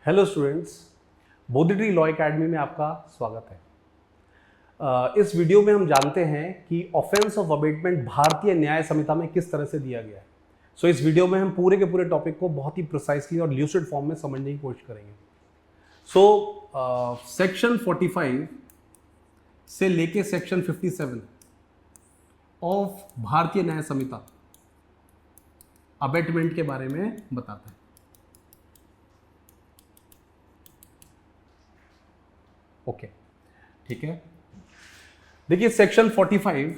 Hello students, Bodhitree law academy में आपका स्वागत है। इस वीडियो में हम जानते हैं कि ऑफेंस ऑफ अबेटमेंट भारतीय न्याय संहिता में किस तरह से दिया गया है। सो इस वीडियो में हम पूरे के पूरे टॉपिक को बहुत ही प्रिसाइसली और ल्यूसिड फॉर्म में समझने की कोशिश करेंगे। सेक्शन 45 से लेके सेक्शन 57 ऑफ भारतीय न्याय संहिता अबेटमेंट के बारे में बताता है। ओके, ठीक है। देखिए सेक्शन 45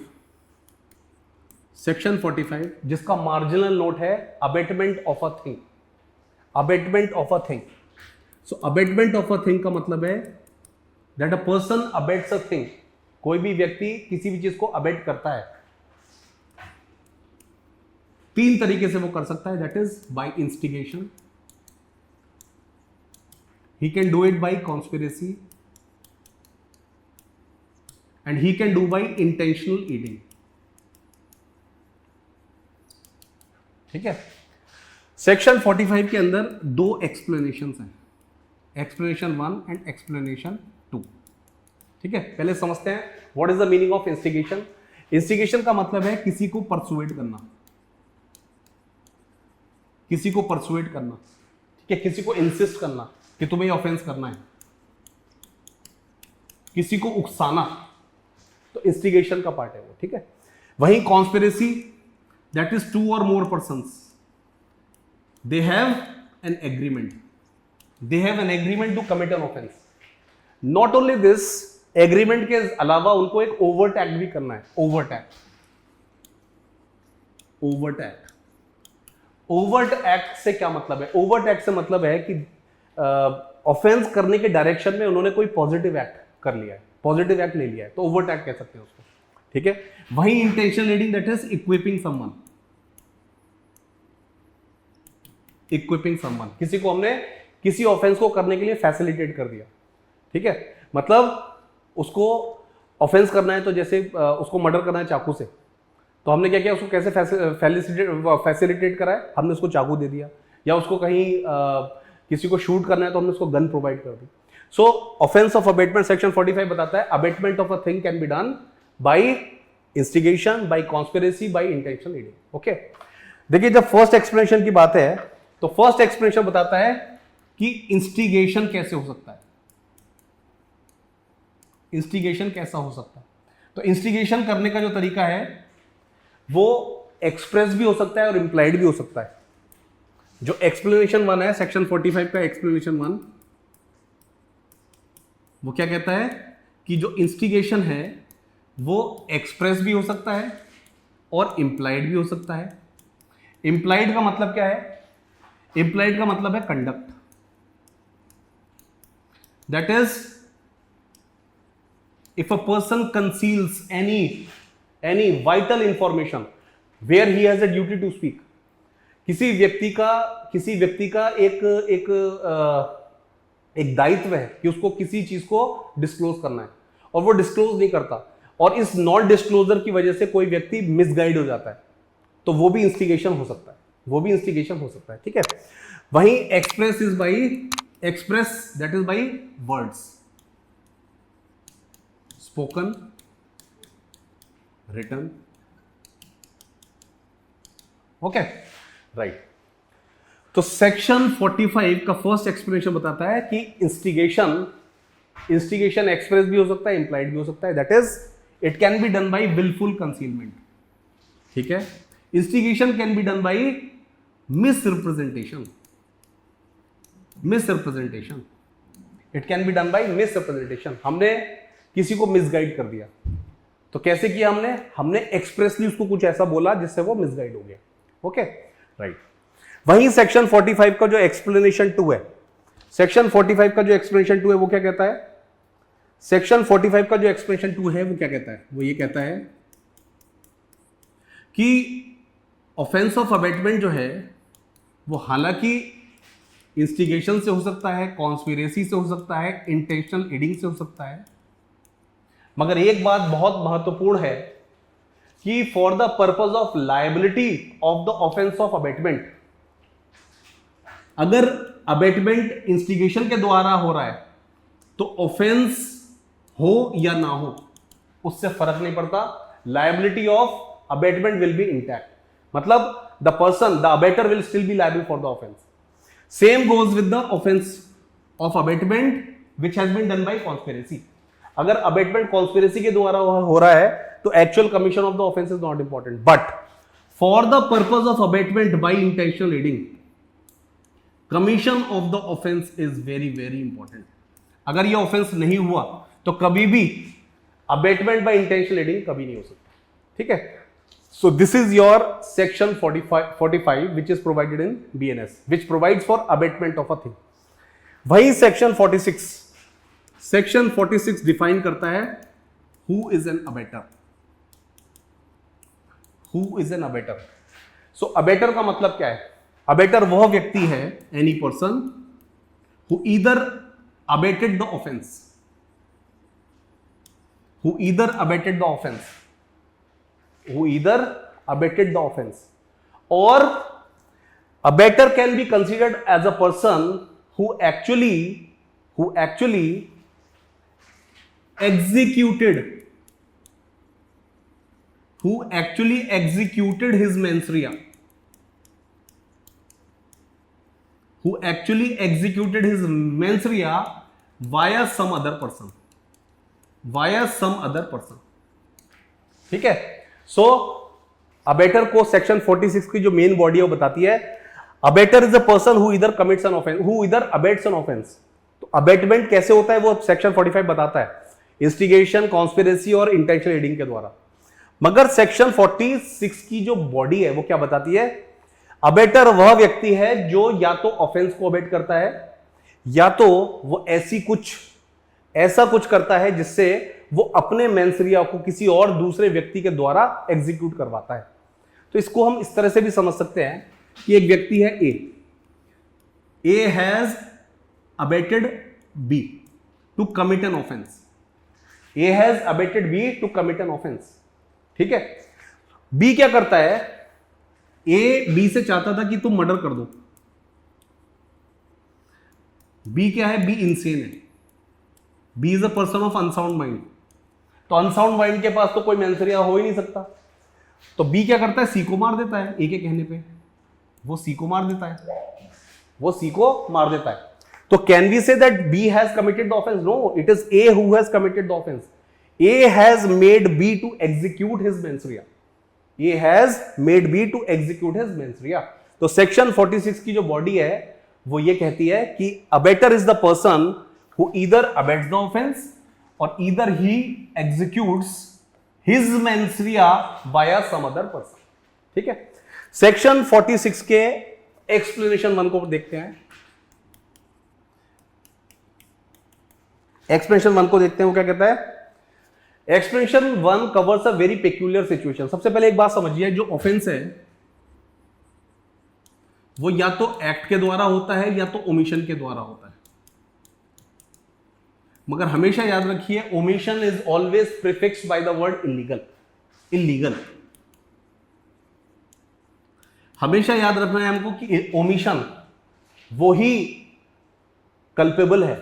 जिसका मार्जिनल नोट है abetment of a thing. Abetment of a thing. So abetment of a thing का मतलब है that a person abets a thing. कोई भी व्यक्ति किसी भी चीज को अबेट करता है, तीन तरीके से वो कर सकता है। That is by instigation, he can do it by conspiracy, and he can do by intentional aiding। ठीक है। सेक्शन 45 के अंदर दो एक्सप्लेनेशन हैं, एक्सप्लेनेशन 1 एंड एक्सप्लेनेशन 2। ठीक है, पहले समझते हैं what is the meaning of instigation. Instigation का मतलब है किसी को परसुएट करना, किसी को परसुएट करना। ठीक है, किसी को इंसिस्ट करना कि तुम्हें ऑफेंस करना है, किसी को उकसाना, तो इंस्टिगेशन का पार्ट है वो। ठीक है। वहीं कॉन्स्पिरेसी, दैट इज टू और more persons, they have an agreement, to commit an offence. Not only this, agreement के अलावा उनको एक ओवर्ट एक्ट भी करना है। ओवर्ट एक्ट से क्या मतलब है? ओवर्ट एक्ट से मतलब है कि ऑफेंस करने के डायरेक्शन में उन्होंने कोई पॉजिटिव एक्ट कर लिया है, पॉजिटिव एक्ट ले लिया है, तो ओवर्ट एक्ट कह सकते हैं उसको। ठीक है। वही intentional leading, that is equipping someone, किसी को हमने किसी ऑफेंस को करने के लिए फैसिलिटेट कर दिया। ठीक है, मतलब उसको ऑफेंस करना है, तो जैसे उसको मर्डर करना है चाकू से, तो हमने क्या किया, उसको कैसे फैसिलिटेट करा है, हमने उसको चाकू दे दिया। या उसको कहीं किसी को शूट करना है तो हमने उसको गन प्रोवाइड कर दी। So offence of abetment section 45 बताता है abetment of a thing can be done by instigation, by conspiracy, by intentional leading. Okay, देखिए जब फर्स्ट एक्सप्लेनेशन की बात है तो फर्स्ट एक्सप्लेनेशन बताता है कि इंस्टिगेशन कैसे हो सकता है। इंस्टिगेशन कैसा हो सकता है? तो इंस्टिगेशन करने का जो तरीका है वो एक्सप्रेस भी हो सकता है और इंप्लाइड भी हो सकता है। जो एक्सप्लेनेशन 1 है सेक्शन 45 का, एक्सप्लेनेशन 1 वो क्या कहता है कि जो इंस्टिगेशन है वो एक्सप्रेस भी हो सकता है और इंप्लाइड भी हो सकता है। इंप्लाइड का मतलब क्या है? इंप्लाइड का मतलब है conduct, that is if a person conceals any vital information where he has a duty to speak. किसी व्यक्ति का एक दायित्व है कि उसको किसी चीज को डिस्क्लोज करना है और वो डिस्क्लोज नहीं करता, और इस नॉन डिस्क्लोजर की वजह से कोई व्यक्ति मिसगाइड हो जाता है, तो वो भी इंस्टिगेशन हो सकता है। ठीक है। वहीं express that is by words, spoken, written. Okay, right. तो सेक्शन 45 का फर्स्ट एक्सप्लेनेशन बताता है कि इंस्टिगेशन एक्सप्रेस भी हो सकता है, इंप्लाइड भी हो सकता है। That is it can be done by wilful concealment. ठीक है। Instigation can be done by misrepresentation, it can be done by misrepresentation. हमने किसी को मिसगाइड कर दिया, तो कैसे किया हमने एक्सप्रेसली उसको कुछ ऐसा बोला जिससे वो मिसगाइड हो गया। Okay, right. वहीं सेक्शन 45 का जो एक्सप्लेनेशन 2 है, वो क्या कहता है? सेक्शन 45 का जो एक्सप्लेनेशन 2 है वो क्या कहता है? वो ये कहता है कि ऑफेंस ऑफ अबेटमेंट जो है वो हालांकि इंस्टिगेशन से हो सकता है, कॉन्स्पिरेसी से हो सकता है, इंटेंशनल एडिंग से हो सकता है, मगर एक बात बहुत महत्वपूर्ण है कि for the purpose of liability of the offence of abetment, अगर अबेटमेंट इंस्टिगेशन के द्वारा हो रहा है तो ऑफेंस हो या ना हो उससे फर्क नहीं पड़ता, liability of abetment will be intact, मतलब the person the abettor will still be liable for the offence. Same goes with the offence of abetment which has been done by conspiracy. अगर अबेटमेंट कॉन्स्पिरेसी के द्वारा हो रहा है तो actual commission of the offence is not important, but for the purpose of abetment by intentional aiding commission of the offence is very very important. अगर ये offence नहीं हुआ तो कभी भी अबेटमेंट बाय इंटेंशनल एडिंग कभी नहीं हो सकता, ठीक है। So this is your section 45 which is provided in BNS which provides for abetment of a thing. वही सेक्शन 46 डिफाइन करता है who is an abettor. Who is an abettor? So abettor का मतलब क्या है? अबेटर वह व्यक्ति है, any person who either abetted the offence, who either abetted the offense, or abetter can be considered as a person who actually executed his mens rea, via some other person, ठीक है। सो abettor को section 46 की जो main body है वो बताती है abettor is a person who either commits an offence, who either abets an offence. तो अबेटमेंट कैसे होता है वो सेक्शन 45 बताता है, इंस्टिगेशन, कॉन्स्पिरेसी और इंटेंशनल एडिंग के द्वारा। मगर सेक्शन 46 की जो बॉडी है वो क्या बताती है? अबेटर वह व्यक्ति है जो या तो ऑफेंस को अबेट करता है या तो वो ऐसा कुछ करता है जिससे वो अपने मेंसरिया को किसी और दूसरे व्यक्ति के द्वारा एग्जीक्यूट करवाता है। तो इसको हम इस तरह से भी समझ सकते हैं कि एक व्यक्ति है A has abetted B to commit an offence, A has abetted B to commit an offence, ठीक है। बी क्या करता है? ए बी से चाहता था कि तुम मर्डर कर दो। बी क्या है? बी इंसेन है, B is a person of unsound mind. तो अनसाउंड माइंड के पास तो कोई मेंसरिया हो ही नहीं सकता। तो बी क्या करता है? सी को मार देता है। ए के कहने पे वो सी को मार देता है, तो can we say that B has committed the offence? No, it is A who has committed the offence. A has made B to execute his mens rea. तो सेक्शन 46 की जो बॉडी है वो ये कहती है कि abettor is the person who either abets the offense or either he executes his mens rea via some other person, ठीक है। सेक्शन 46 के एक्सप्लेनेशन 1 को देखते हैं। एक्सप्लेनेशन 1 को देखते हैं, वो क्या कहता है? Explanation 1 covers a very peculiar situation. सबसे पहले एक बात समझिए, जो ऑफेंस है वो या तो एक्ट के द्वारा होता है या तो ओमिशन के द्वारा होता है। मगर हमेशा याद रखिए, omission is always prefixed by the word illegal. हमेशा याद रखना है हमको कि ओमिशन वो ही कल्पेबल है,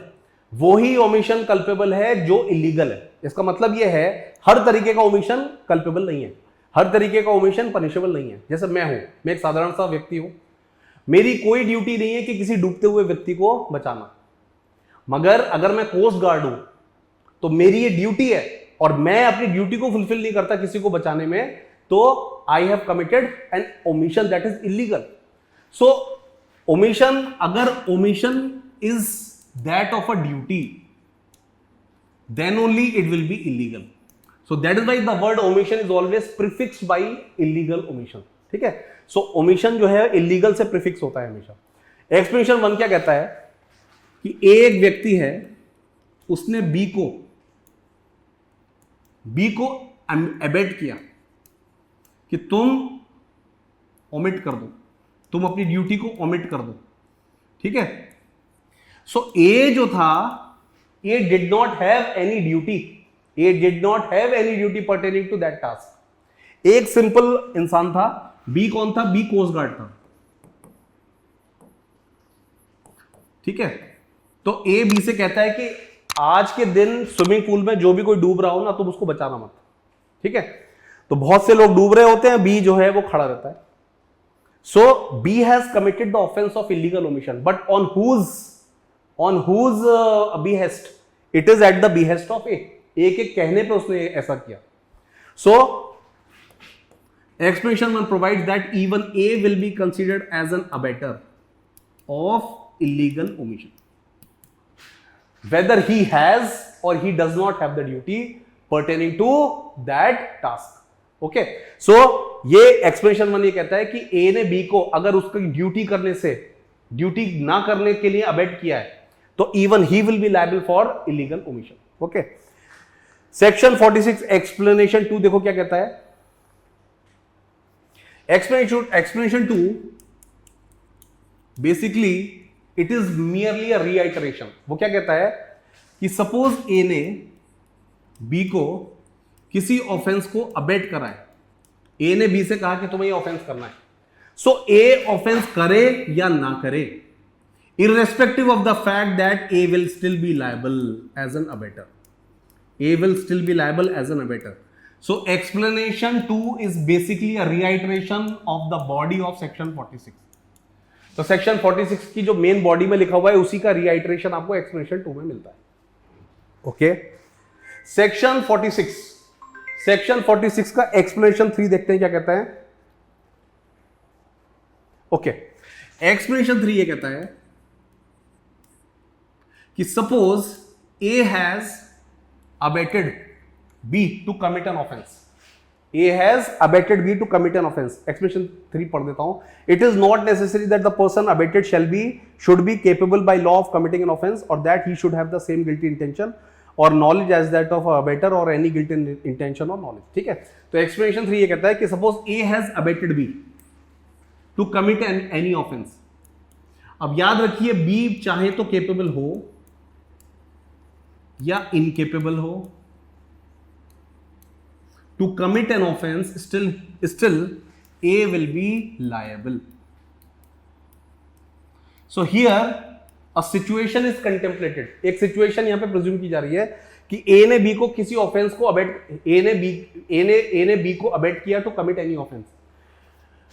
जो इलीगल है। इसका मतलब यह है हर तरीके का ओमिशन कल्पेबल नहीं है, हर तरीके का ओमिशन पनिशेबल नहीं है। जैसे मैं एक साधारण सा व्यक्ति हूं, मेरी कोई ड्यूटी नहीं है कि किसी डूबते हुए व्यक्ति को बचाना। मगर अगर मैं कोस्ट गार्ड हूं तो मेरी ये ड्यूटी है और मैं अपनी ड्यूटी को फुलफिल नहीं करता किसी को बचाने में, तो I have committed an omission that is illegal. So omission, अगर omission is that of a duty, then only it will be illegal. So that is why the word omission is always prefixed by illegal omission, ठीक है। सो omission जो है illegal से prefix होता है हमेशा। Explanation 1 क्या कहता है कि एक व्यक्ति है, उसने बी को एबेट किया कि तुम ओमिट कर दो, तुम अपनी ड्यूटी को ओमिट कर दो, ठीक है। सो ए जो था, A did not have any duty pertaining to that task. एक सिंपल इंसान था। बी कौन था? बी कोस्ट गार्ड था। ठीक है, तो ए बी से कहता है कि आज के दिन स्विमिंग पूल में जो भी कोई डूब रहा हो ना, तुम उसको बचाना मत। ठीक है, तो बहुत से लोग डूब रहे होते हैं, बी जो है वो खड़ा रहता है। So B has committed the offence of illegal omission, but on whose behest? It is at the behest of A के कहने पे उसने ऐसा किया। सो explanation 1 provides that even A will be considered as an abettor of illegal omission, whether he has or he does not have the duty pertaining to that task. Okay, so ये explanation 1 ये कहता है कि A ने B को अगर उसकी duty ना करने के लिए अबेट किया है, तो even he will be liable for illegal omission. Okay, section 46 explanation 2 देखो क्या कहता है। Explanation 2 basically it is merely a reiteration. वो क्या कहता है कि सपोज ए ने बी को किसी ऑफेंस को अबेट करा है, ए ने बी से कहा कि तुम्हें ये ऑफेंस करना है। सो ए ऑफेंस करे या ना करे, irrespective of the fact that A will still be liable as an abettor. A will still be liable as an abettor. So explanation 2 is basically a reiteration of the body of section 46. तो section 46 की जो main body में लिखा हुआ है उसी का reiteration आपको एक्सप्लेनेशन 2 में मिलता है। ओके, सेक्शन 46 का एक्सप्लेनेशन 3 देखते हैं क्या कहता है। ओके, एक्सप्लेनेशन 3 ये कहता है कि suppose A has abetted B to commit an offense. A has abetted B to commit an offense. Explanation 3 पढ़ देता हूं। It is not necessary that the person abetted should be capable by law of committing an offense, or that he should have the same guilty intention or knowledge as that of a abettor or any guilty intention or knowledge. ठीक है, तो explanation 3 ये कहता है कि suppose A has abetted B to commit any offense. अब याद रखिए B चाहे तो capable हो या incapable हो, to commit an offense, still A will be liable. So here a situation is contemplated. एक situation यहां पे प्रिज्यूम की जा रही है कि A ने B को किसी ऑफेंस को A ने B को अबेट किया to commit any offense.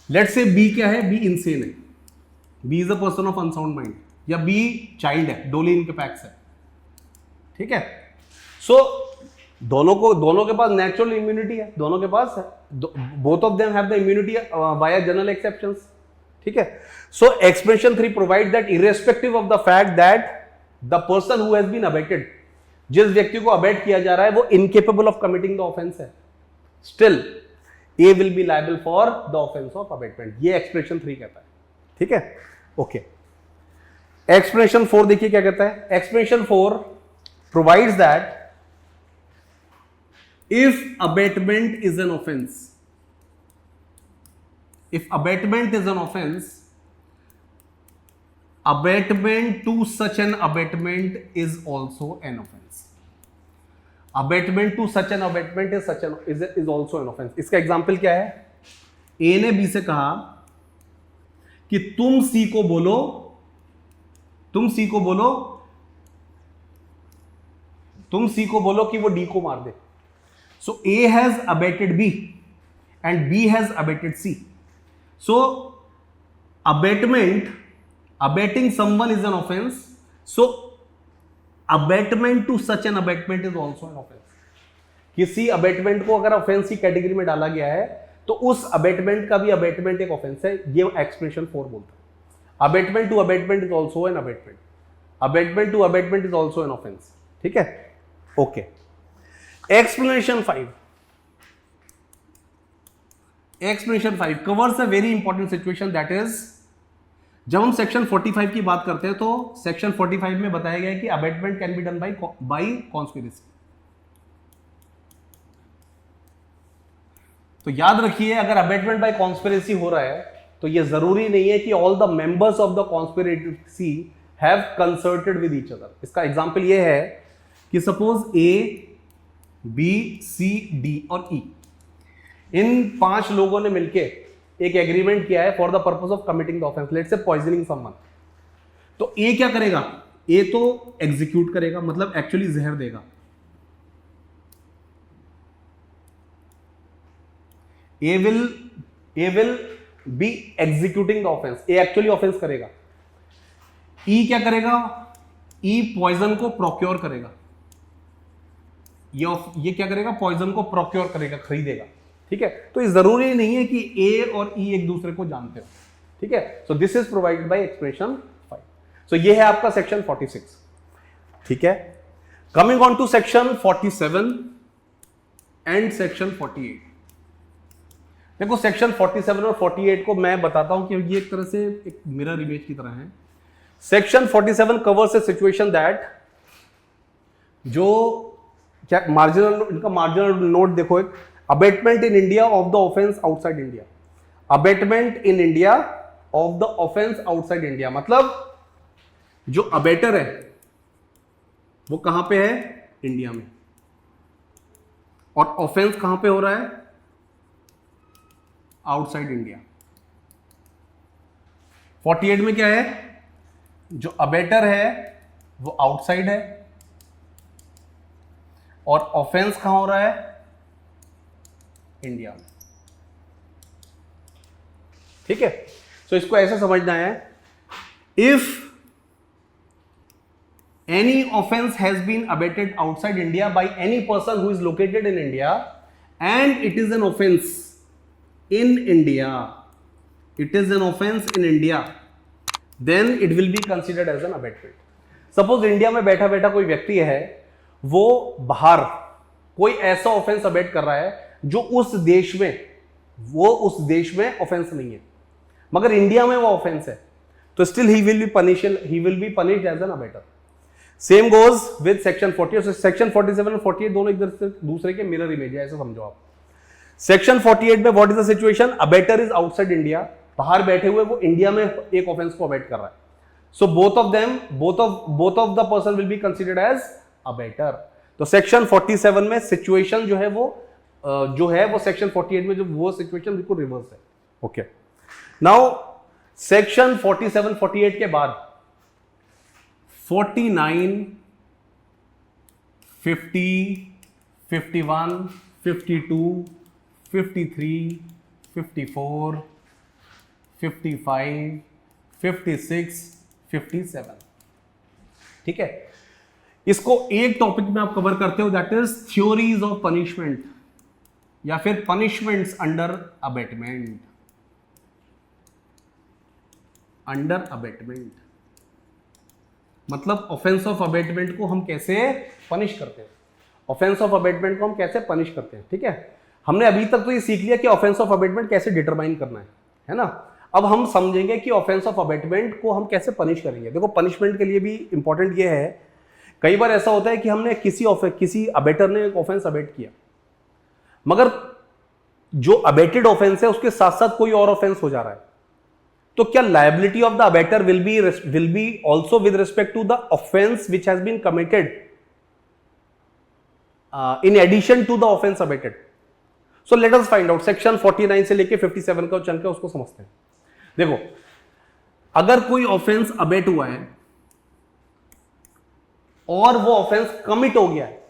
Let's say B क्या है? B insane है, B is a person of unsound mind, या B child है, डोली इनकैपेक्स है। ठीक है, सो दोनों के पास नेचुरल इम्यूनिटी है, दोनों के पास both of them have the immunity via general exceptions. ठीक है, so expression 3 provide that irrespective of the fact that the person who has been abetted, जिस व्यक्ति को अबेट किया जा रहा है वो incapable of committing the offence है, still A will be liable for the offence of abetment. ये एक्सप्रेशन 3 कहता है। ठीक है, ओके, एक्सप्रेशन 4 देखिए क्या कहता है। Expression 4 provides that if abatement is an offense, abatement to such an abatement is also an offense. Abatement to such an abatement is also an offense. इसका एग्जाम्पल क्या है? A ने B से कहा कि तुम C को बोलो कि वो D को मार दे। So A has abated B and B has abated C. So abating someone is an offense. So abatement to such an abatement is also an offense. किसी abatement को अगर offense की कैटेगरी में डाला गया है तो उस abatement का भी abatement एक offense है। ये एक्सप्रेशन 4 बोलता है। Abatement to abatement is also an abatement. Abatement to abatement is also an offense. ठीक है, okay. Explanation 5 covers a very important situation, that is जब हम सेक्शन 45 की बात करते हैं तो सेक्शन 45 में बताया गया है कि abetment can be done by conspiracy. तो याद रखिए, अगर अबेटमेंट बाय कॉन्स्पिरेसी हो रहा है तो यह जरूरी नहीं है कि all the members of the conspiracy have consulted with each other. इसका एग्जांपल यह है कि सपोज ए, बी, सी, डी और ई, इन 5 लोगों ने मिलकर एक एग्रीमेंट किया है for the purpose of committing the offence, let's say poisoning someone. तो ए क्या करेगा, ए तो एग्जीक्यूट करेगा, मतलब एक्चुअली जहर देगा। A will be executing the offence, A actually offence करेगा। ई क्या करेगा, ई पॉइजन को प्रोक्योर करेगा, ये क्या करेगा, पॉइजन को प्रोक्योर करेगा, खरीदेगा। ठीक है, तो ये जरूरी नहीं है कि ए और ई एक दूसरे को जानते हो। ठीक है, so this is provided by expression 5। सो ये है आपका सेक्शन 46। ठीक है, coming on to section 47 and section 48। देखो सेक्शन 47 और 48 को मैं बताता हूं कि ये एक तरह से एक मिरर इमेज की तरह है। Section 47 covers a situation that, जो क्या मार्जिनल, इनका मार्जिनल नोट देखो, एक abetment in India of the offence outside India. Abetment in India of the offence outside India, मतलब जो अबेटर है वो कहां पे है, इंडिया में, और ऑफेंस कहां पे हो रहा है, आउटसाइड इंडिया। 48 में क्या है, जो अबेटर है वो आउटसाइड है और ऑफेंस कहां हो रहा है, इंडिया में। ठीक है, सो इसको ऐसे समझना है, if any offense has been abated outside India by any person who is located in India and it is an offense in India, it is an offense in India, then it will be considered as an abatement. Suppose India में बैठा बैठा कोई व्यक्ति है, वो बाहर कोई ऐसा ऑफेंस अबेट कर रहा है जो उस देश में, वो उस देश में ऑफेंस नहीं है, मगर इंडिया में वो ऑफेंस है, तो still he will be punished as an abettor. Same goes with section 40। Section 47 और 48 दोनों एक दूसरे के मिरर इमेज है, ऐसा समझो आप। सेक्शन 48 में what is the situation, abettor is outside India, बाहर बैठे हुए वो इंडिया में एक ऑफेंस को अबेट कर रहा है, so both of the person will be considered as abettor. तो सेक्शन 47 में सिचुएशन जो है वो सेक्शन 48 में जो वो सिचुएशन बिल्कुल रिवर्स है। ओके, नाउ सेक्शन 47 48 के बाद 49, 50, 51, 52, 53, 54, 55, 56, 57। ठीक है, इसको एक टॉपिक में आप कवर करते हो, that is theories of punishment या फिर punishments under abetment. Under abetment मतलब ऑफेंस ऑफ अबेटमेंट को हम कैसे पनिश करते हैं, ऑफेंस ऑफ अबेटमेंट को हम कैसे पनिश करते हैं। ठीक है, हमने अभी तक तो ये सीख लिया कि ऑफेंस ऑफ अबेटमेंट कैसे डिटरमाइन करना है ना। अब हम समझेंगे कि ऑफेंस ऑफ अबेटमेंट को हम कैसे पनिश करेंगे। देखो पनिशमेंट के लिए भी इंपॉर्टेंट ये है, कई बार ऐसा होता है कि हमने किसी अबेटर ने एक ऑफेंस अबेट किया, मगर जो अबेटेड ऑफेंस है उसके साथ साथ कोई और ऑफेंस हो जा रहा है, तो क्या liability of the abettor will be also with respect to the offence which has been committed in addition to the offence abetted. So let us find out. Section 49 से लेके 57 का चंक है, उसको समझते हैं। देखो, अगर कोई ऑफेंस अबेट हुआ है और वो ऑफेंस कमिट हो गया है,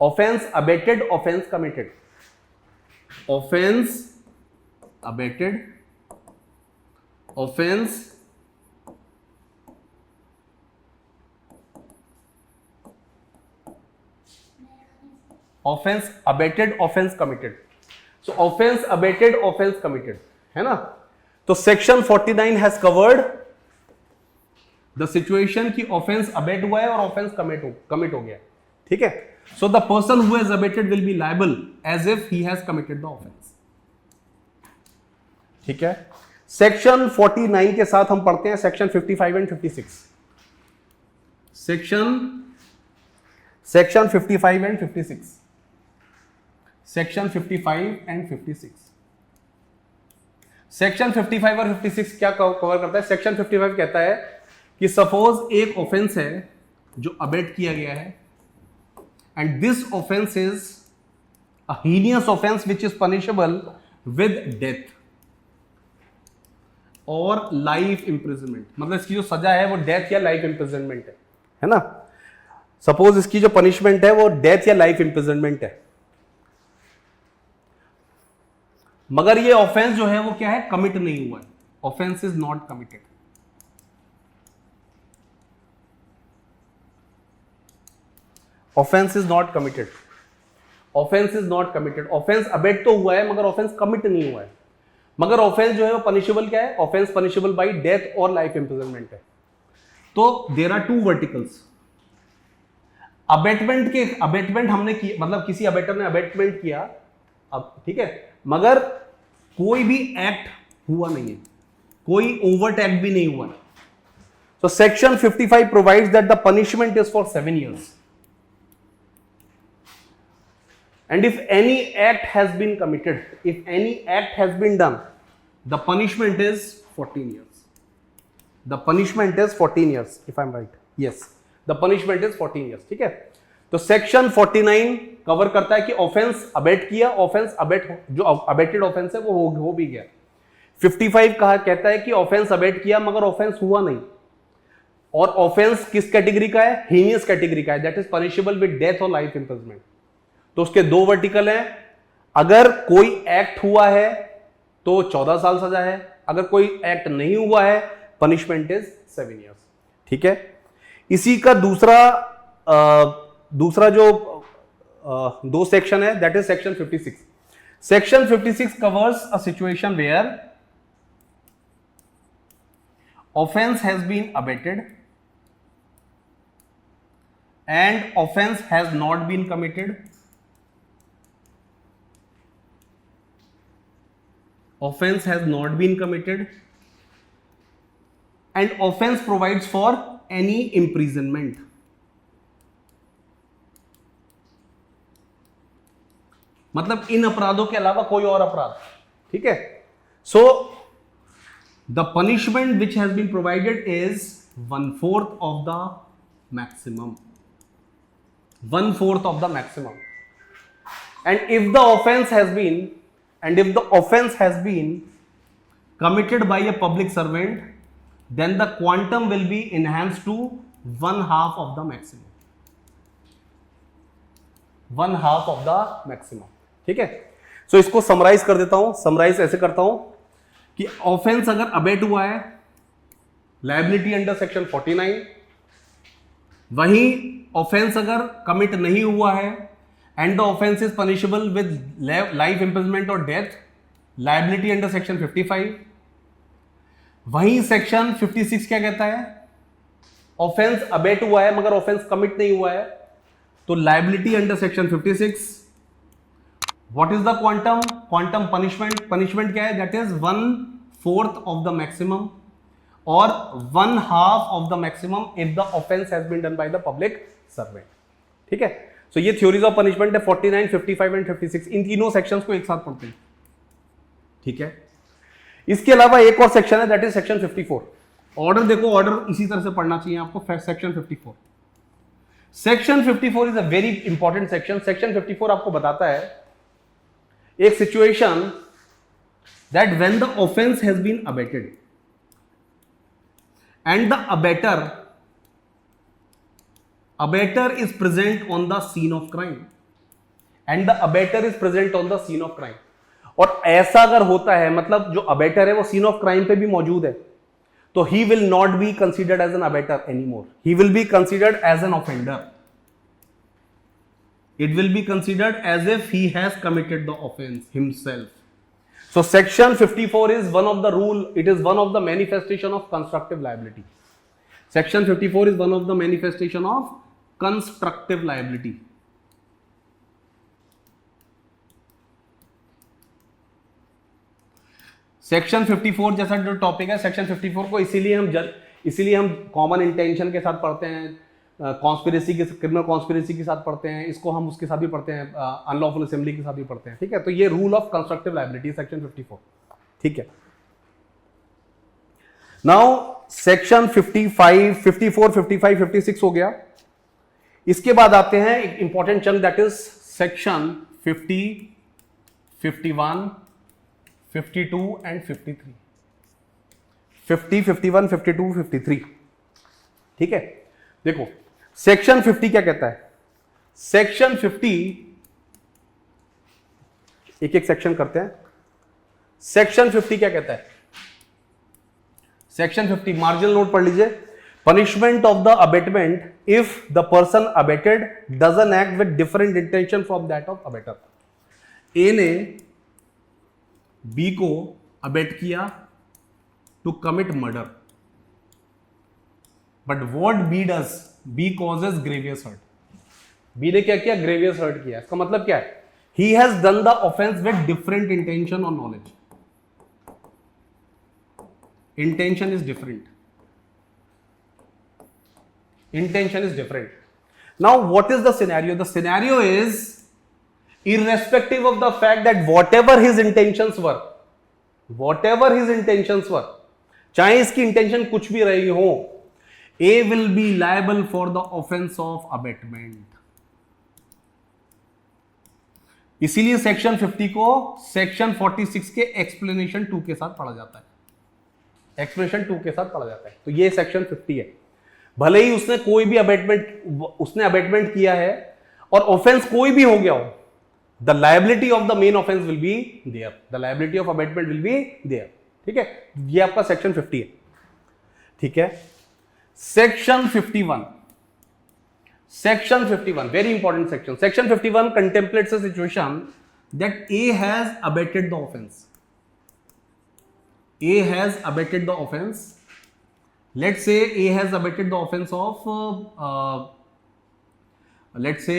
offence abetted, offence committed, offence abetted, offence offence abetted, offence committed. So offence abetted, offence committed है ना। तो section 49 has covered the situation की ऑफेंस अबेट हुआ है और ऑफेंस कमिट हो गया। ठीक है, so the person who has abetted will be liable as if he has committed the offence. ठीक है, सेक्शन 49 के साथ हम पढ़ते हैं section 55 and 56। Section 55 and 56, section 55 and 56। Section 55 और 56 क्या कवर करता है? सेक्शन 55 कहता है कि सपोज एक ऑफेंस है जो अबेट किया गया है, and this offence is a heinous offence which is punishable with death. और लाइफ इंप्रिजनमेंट, मतलब इसकी जो सजा है वो डेथ या लाइफ इंप्रिजनमेंट है ना। सपोज इसकी जो पनिशमेंट है वो डेथ या लाइफ इंप्रिजनमेंट है, मगर ये ऑफेंस जो है वो क्या है, कमिट नहीं हुआ है, offence is not committed. Offence is not committed, offence is not committed, offence abate तो हुआ है मगर ऑफेंस कमिट नहीं हुआ है। मगर ऑफेंस जो है वो पनिशेबल क्या है, ऑफेंस पनिशेबल बाय डेथ और लाइफ इंप्रिजनमेंट है। तो there are two verticals. Abetment हमने किया, मतलब किसी अबेटर ने अबेटमेंट किया, अब ठीक है, मगर कोई भी एक्ट हुआ नहीं है, कोई ओवर्ट एक्ट भी नहीं हुआ है। So section 55 provides that the punishment is for 7 years. And if any act has been committed, if any act has been done, the punishment is 14 years. The punishment is 14 years, if I'm right. Yes, the punishment is 14 years. ठीक है, तो section 49 cover करता है कि offence abate किया, offence abate, जो abetted offence है वो हो भी गया। 55 कहा कहता है कि ऑफेंस अबेट किया मगर ऑफेंस हुआ नहीं, और ऑफेंस किस कैटेगरी का है, हीनियस कैटेगरी का है, that is punishable with death और लाइफ इंप्रिजनमेंट। तो उसके दो वर्टिकल हैं, अगर कोई एक्ट हुआ है तो 14 साल सजा है, अगर कोई एक्ट नहीं हुआ है पनिशमेंट इज 7 इयर्स। ठीक है, इसी का दूसरा जो दो सेक्शन है that is section 56। Section 56 covers a situation where offense has been abated and offense has not been committed, offense has not been committed and offense provides for any imprisonment। मतलब इन अपराधों के अलावा कोई और अपराध। ठीक है, सो the punishment which has been provided is 1/4 of the maximum, 1/4 of the maximum, and if the offense has been committed by a public servant, then the quantum will be enhanced to 1/2 of the maximum, 1/2 of the maximum। ठीक है, सो इसको summarise कर देता हूं, summarise ऐसे करता हूं कि ऑफेंस अगर अबेट हुआ है, लायबिलिटी अंडर सेक्शन 49, वहीं ऑफेंस अगर कमिट नहीं हुआ है and the offence is punishable with life imprisonment और डेथ, लायबिलिटी अंडर सेक्शन 55। वहीं सेक्शन 56 क्या कहता है, ऑफेंस अबेट हुआ है मगर ऑफेंस कमिट नहीं हुआ है, तो liability under section 56, what is the quantum punishment क्या है, that is 1/4 of the maximum or 1/2 of the maximum if the offense has been done by the public servant। ठीक है, so ये theories of punishment है 49, 55 and 56, इन तीनों sections को एक साथ पढ़ते हैं। ठीक है, इसके अलावा एक और सेक्शन है दैट इज सेक्शन 54। ऑर्डर देखो, ऑर्डर इसी तरह से पढ़ना चाहिए आपको। Section 54, section 54 is a very important section. Section 54 आपको बताता है एक situation that when the offence has been abetted and the abettor is present on the scene of crime, and the abettor is present on the scene of crime. और ऐसा अगर होता है, मतलब जो अबेटर है वो सीन ऑफ क्राइम पे भी मौजूद है, तो he will not be considered as an abettor anymore, he will be considered as an offender. It will be considered as if he has committed the offense himself। So section 54 is one of the rule, it is one of the manifestation of constructive liability। Section 54 is one of the manifestation of constructive liability। Section 54 जैसा जो topic है, section 54 को इसीलिए हम common intention के साथ पढ़ते हैं, कॉन्स्पिरेसी के, क्रिमिनल कॉन्स्पिरेसी के साथ पढ़ते हैं, इसको हम उसके साथ भी पढ़ते हैं, अनलॉफुल असेंबली के साथ भी पढ़ते हैं। ठीक है, तो ये rule of constructive liability section 54। ठीक है, नाउ सेक्शन 55, 54, 55, 56 हो गया। इसके बाद आते हैं एक important chunk that is section 50, 51, 52 and 53। 50, 51, 52, 53। ठीक है, देखो सेक्शन 50 क्या कहता है? सेक्शन 50, एक एक सेक्शन करते हैं। सेक्शन 50 क्या कहता है? सेक्शन 50 मार्जिनल नोट पढ़ लीजिए। Punishment of the abetment if the person abetted doesn't act with different intention from that of abettor. A ने बी को अबेट किया to commit murder, but what B does? B causes grievous hurt. B ने क्या किया? ग्रेवियस hurt किया। इसका मतलब क्या है? He has done the offence with different intention और knowledge. Intention is different, intention is different. Now what is the scenario? The scenario is irrespective of the fact that whatever his intentions were, चाहे इसकी intention कुछ भी रही हो, A will be liable for the offense of abatement. इसीलिए section 50 को section 46 के explanation 2 के साथ पढ़ा जाता है। एक्सप्लेनेशन 2 के साथ पढ़ा जाता है। तो ये सेक्शन 50 है। भले ही उसने कोई भी अबेटमेंट किया है और ऑफेंस कोई भी हो गया हो, the liability of the main offence will be there, the liability of abetment will be there. ठीक है, ये आपका सेक्शन 50 है। ठीक है, section 51, section 51 very important section. Section 51 contemplates a situation that A has abetted the offence. A has abetted the offence. Let's say A has abetted the offense of let's say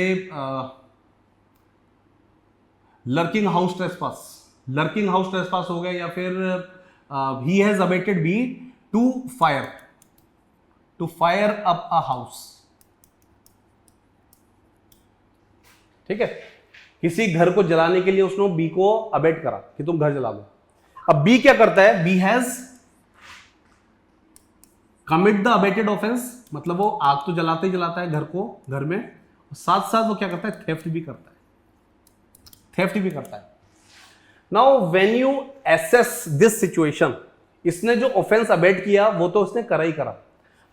lurking house trespass। lurking house trespass हो गया, या फिर he has abetted B to fire up a house। ठीक है, किसी घर को जलाने के लिए उसने B को अबेट करा कि तुम घर जला दो। अब B क्या करता है? B has commit the abetted offence, मतलब वो आग तो जलाते ही जलाता है घर में, साथ साथ वो क्या करता है? थेफ्ट भी करता है। Now when you assess this situation, इसने जो ऑफेंस अबेट किया वो तो उसने करा,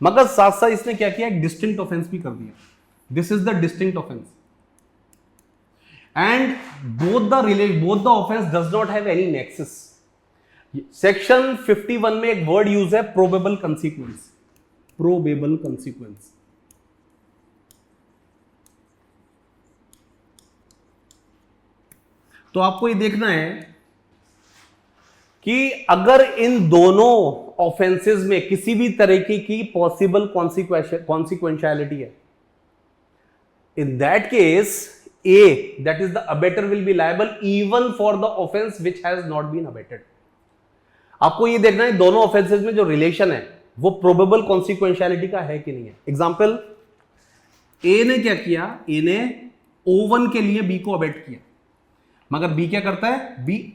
मगर साथ साथ इसने क्या किया? एक डिस्टिंक्ट ऑफेंस भी कर दिया। This is the distinct offence and both the offence does not have any nexus. Section 51 में एक वर्ड यूज है, प्रोबेबल कंसीक्वेंस। प्रोबेबल कंसीक्वेंस, तो आपको ये देखना है कि अगर इन दोनों ऑफेंसेस में किसी भी तरीके की पॉसिबल कॉन्सिक्वेंशियलिटी है, in that case A, that is the abetter, will be liable even for the offense which has not been abated। आपको ये देखना है दोनों ऑफेंसेस में जो रिलेशन है वो प्रोबेबल कॉन्सिक्वेंशियलिटी का है कि नहीं है। एग्जांपल, ए ने क्या किया? ए ने O1 के लिए बी को अबेट किया, मगर बी क्या करता है? बी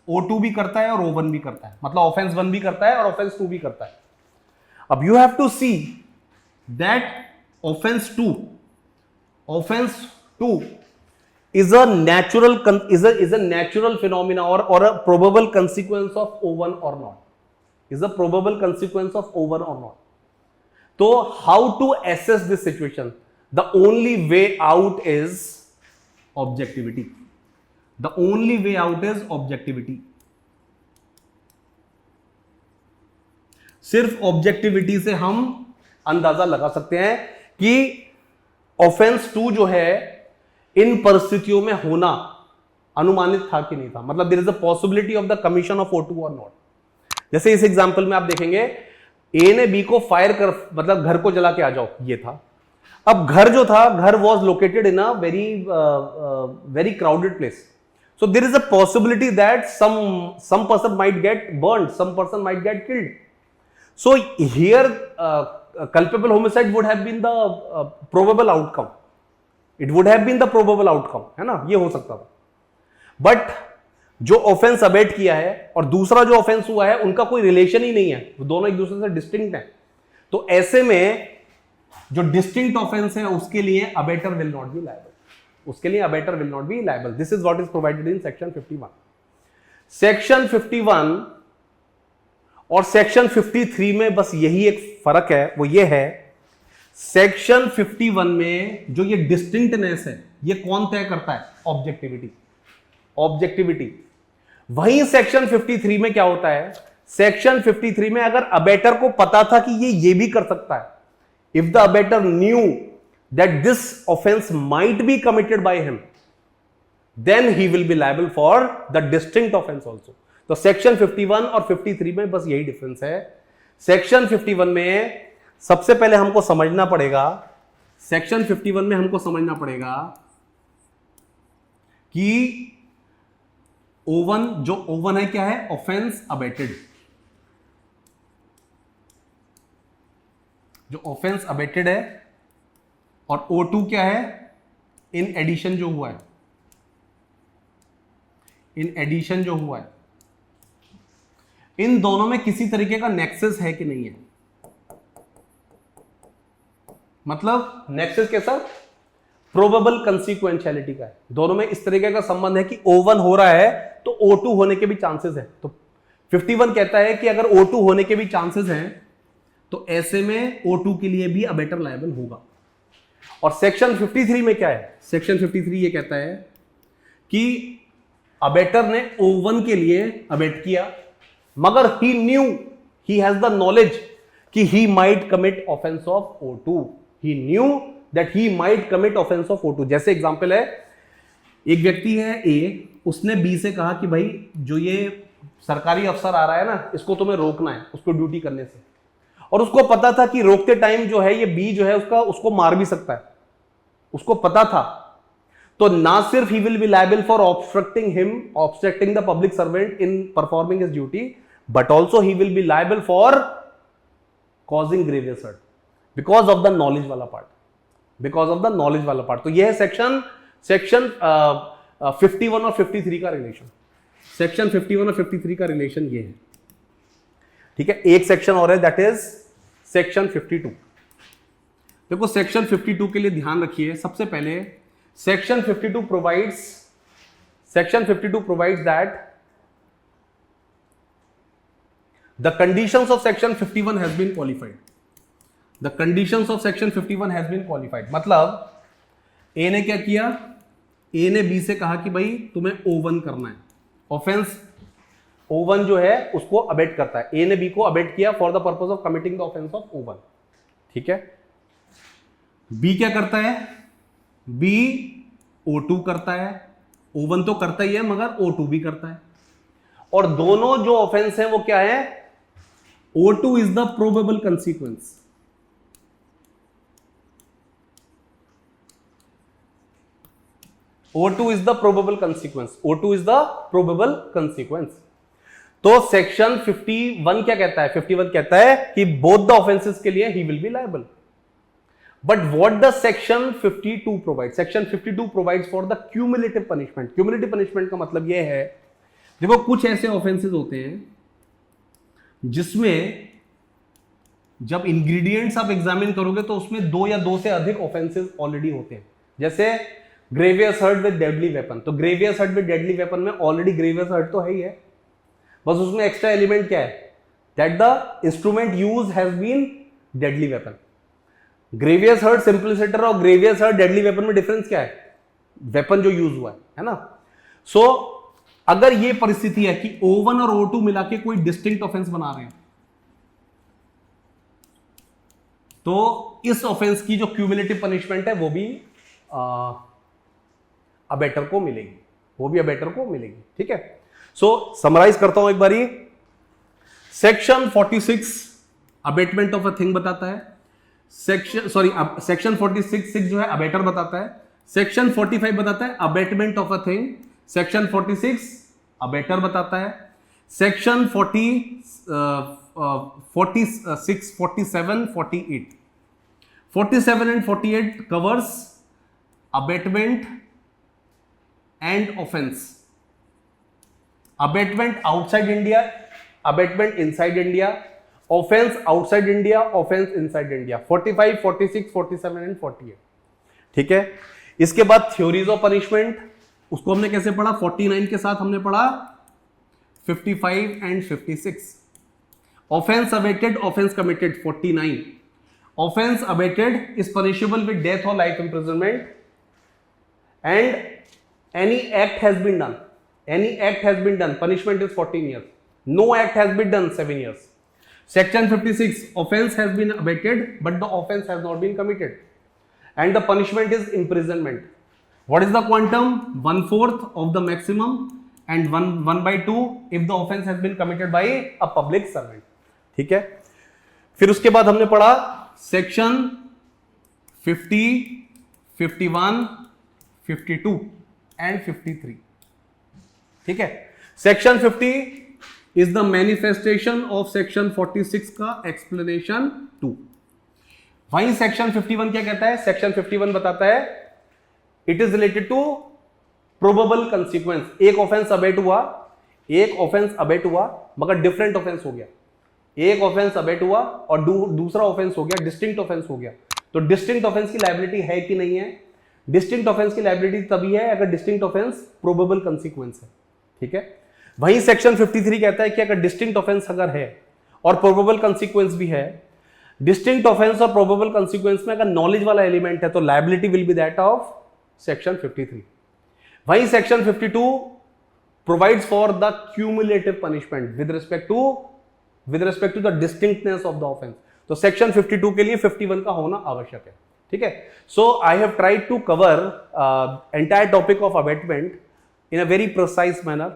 O2 भी करता है और O1 भी करता है, मतलब ऑफेंस 1 भी करता है और ऑफेंस 2 भी करता है। अब you have to see that offence 2 is a natural phenomena or a probable consequence of O1 or not, is a probable consequence of O1 or not। So how to assess this situation? The only way out is objectivity। The only way out is objectivity। सिर्फ objectivity से हम अंदाजा लगा सकते हैं कि offence 2 जो है इन परिस्थितियों में होना अनुमानित था कि नहीं था, मतलब there is a possibility of the commission of O2 और नॉट। जैसे इस एग्जांपल में आप देखेंगे, ए ने बी को फायर कर, मतलब घर को जला के आ जाओ, ये था। अब घर जो था, घर was located in a very crowded place, so there is a possibility that some person might get burned, some person might get killed. So here culpable homicide would have been the probable outcome। It would have been the probable outcome, है ना, ये हो सकता था। But जो offence abate किया है और दूसरा जो ऑफेंस हुआ है उनका कोई रिलेशन ही नहीं है, वो दोनों एक दूसरे से डिस्टिंक्ट हैं। तो ऐसे में जो डिस्टिंक्ट ऑफेंस है उसके लिए abettor will not B liable, उसके लिए abettor will not B liable. This is what is provided in section 51। Section 51 और सेक्शन 53 में बस यही एक फर्क है, वो ये है सेक्शन 51 में जो ये डिस्टिंक्टनेस है ये कौन तय करता है? ऑब्जेक्टिविटी। ऑब्जेक्टिविटी। वहीं सेक्शन 53 में क्या होता है? सेक्शन 53 में अगर अबेटर को पता था कि ये भी कर सकता है, if the abettor knew that this offence might be committed by him, then he will be liable for the distinct offence also. तो सेक्शन 51 और 53 में बस यही डिफरेंस है। सेक्शन 51 में सबसे पहले हमको समझना पड़ेगा, सेक्शन 51 में हमको समझना पड़ेगा कि O1 जो O1 है क्या है? Offence abetted. जो ऑफेंस अबेटेड है, और O2 क्या है? इन एडिशन जो हुआ है, इन एडिशन जो हुआ है। इन दोनों में किसी तरीके का नेक्सस है कि नहीं है? मतलब नेक्सस कैसा? प्रोबेबल कंसीक्वेंशियलिटी का है। दोनों में इस तरीके का संबंध है कि O1 हो रहा है तो O2 होने के भी चांसेस है। तो 51 कहता है कि अगर O2 होने के भी चांसेस हैं तो ऐसे में O2 के लिए भी अबेटर लायबल होगा। और सेक्शन 53 में क्या है? सेक्शन 53 ये कहता है कि अबेटर ने O1 के लिए अबेट किया, मगर he knew, he has the knowledge कि he might commit offence of O2। He knew that he might commit offence of O2। जैसे एग्जांपल है, एक व्यक्ति है ए, उसने बी से कहा कि भाई जो ये सरकारी अफसर आ रहा है ना, इसको तुम्हें रोकना है उसको ड्यूटी करने से, और उसको पता था कि रोकते टाइम जो है ये बी जो है उसको मार भी सकता है, उसको पता था। तो ना सिर्फ he will be liable for obstructing the public servant in performing his duty, but also he will be liable for causing grievous hurt because of the knowledge वाला part, because of the knowledge वाला part. तो यह है section 51 और 53 का relation. Section 51 और 53 का relation ये है। ठीक है, एक सेक्शन और है, दैट इज सेक्शन 52। देखो सेक्शन 52 के लिए ध्यान रखिए, सबसे पहले section 52 provides that the conditions of section 51 has been qualified. The conditions of section 51 has been qualified. मतलब ए ने क्या किया? ए ने बी से कहा कि भाई तुम्हें O1 करना है। ऑफेंस O1 जो है उसको अबेट करता है। ए ने बी को अबेट किया for the purpose of committing the offence of O1। ठीक है, बी क्या करता है? बी O2 करता है। O1 तो करता ही है मगर O2 भी करता है, और दोनों जो ऑफेंस है वो क्या है? O2 is the probable consequence. O2 is the probable consequence. O2 is the probable consequence. तो सेक्शन 51 क्या कहता है? 51 कहता है कि बोथ द ऑफेंसेस के लिए ही will be liable. But what the section 52 provide? Section 52 provides for the cumulative punishment. Cumulative punishment का मतलब यह है, देखो कुछ ऐसे ऑफेंसेस होते हैं जिसमें जब इंग्रेडिएंट्स आप एग्जामिन करोगे तो उसमें 2 या 2 से अधिक ऑफेंसेस ऑलरेडी होते हैं। जैसे grievous hurt with deadly weapon, तो grievous hurt with deadly weapon में ऑलरेडी ग्रेवियस हर्ट तो है ही है, बस उसमें एक्स्ट्रा एलिमेंट क्या है? That the instrument use has been deadly weapon. Grievous hurt simpliciter और ग्रेवियस हर्ट डेडली वेपन में डिफरेंस क्या है? वेपन जो यूज हुआ है ना। सो अगर ये परिस्थिति है कि O1 और O2 मिला के कोई डिस्टिंक्ट ऑफेंस बना रहे हैं, तो इस ऑफेंस की जो क्यूमुलेटिव पनिशमेंट है वो भी अबेटर को मिलेगी, वो भी अबेटर को मिलेगी। ठीक है, सो समराइज करता हूं एक बारी। Section 46 abetment of a thing बताता है। सेक्शन 46 जो है अबेटर बताता है। सेक्शन 45 बताता है abetment of a thing. Section 46 abettor बताता है। Section 46, 47, 48, 47 and 48 covers abatement and offense. Abatement outside India, abatement inside India, offense outside India, offense inside India. 45, 46, 47 and 48. ठीक है, इसके बाद थ्योरीज ऑफ पनिशमेंट, उसको हमने कैसे पढ़ा? 49 के साथ हमने पढ़ा 55 and 56, Offense abated, offense committed 49. Offense abated is punishable with death or life imprisonment, and any act has been done. Any act has been done. Punishment is 14 years. No act has been done, 7 years. Section 56, offense has been abated, but the offense has not been committed, and the punishment is imprisonment. What is the quantum? 1/4 of the maximum, and 1/2 if the offense has been committed by a public servant. ठीक है. फिर उसके बाद हमने पढ़ा section 50, 51, 52 and 53. ठीक है. Section 50 is the manifestation of section 46 का एक्सप्लेनेशन 2. वहीं सेक्शन 51 क्या कहता है? सेक्शन 51 बताता है it is related to probable consequence. एक ऑफेंस अबेट हुआ मगर डिफरेंट ऑफेंस हो गया. एक ऑफेंस अबेट हुआ और दूसरा ऑफेंस हो गया, डिस्टिंक्ट ऑफेंस हो गया. तो डिस्टिंक्ट ऑफेंस की लायबिलिटी है कि नहीं है? डिस्टिंक्ट ऑफेंस की लायबिलिटी तभी है अगर डिस्टिंक्ट ऑफेंस प्रोबेबल कंसिक्वेंस है. ठीक है. वहीं सेक्शन 53 कहता है कि अगर डिस्टिंक्ट ऑफेंस अगर है और प्रोबेबल कंसिक्वेंस भी है, डिस्टिंक्ट ऑफेंस और प्रोबेबल कंसिक्वेंस में अगर नॉलेज वाला एलिमेंट है तो liability will be that of section 53. वहीं section 52 provides for the cumulative punishment with respect to the distinctness of the offence. तो सेक्शन 52 के लिए 51 का होना आवश्यक है. ठीक है. So I have tried to cover entire topic of abetment in a very precise manner.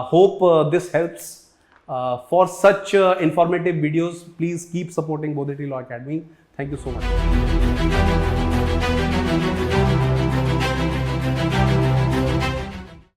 Hope this helps. For such informative videos, please keep supporting Bodhidharma Law Academy. Thank you so much.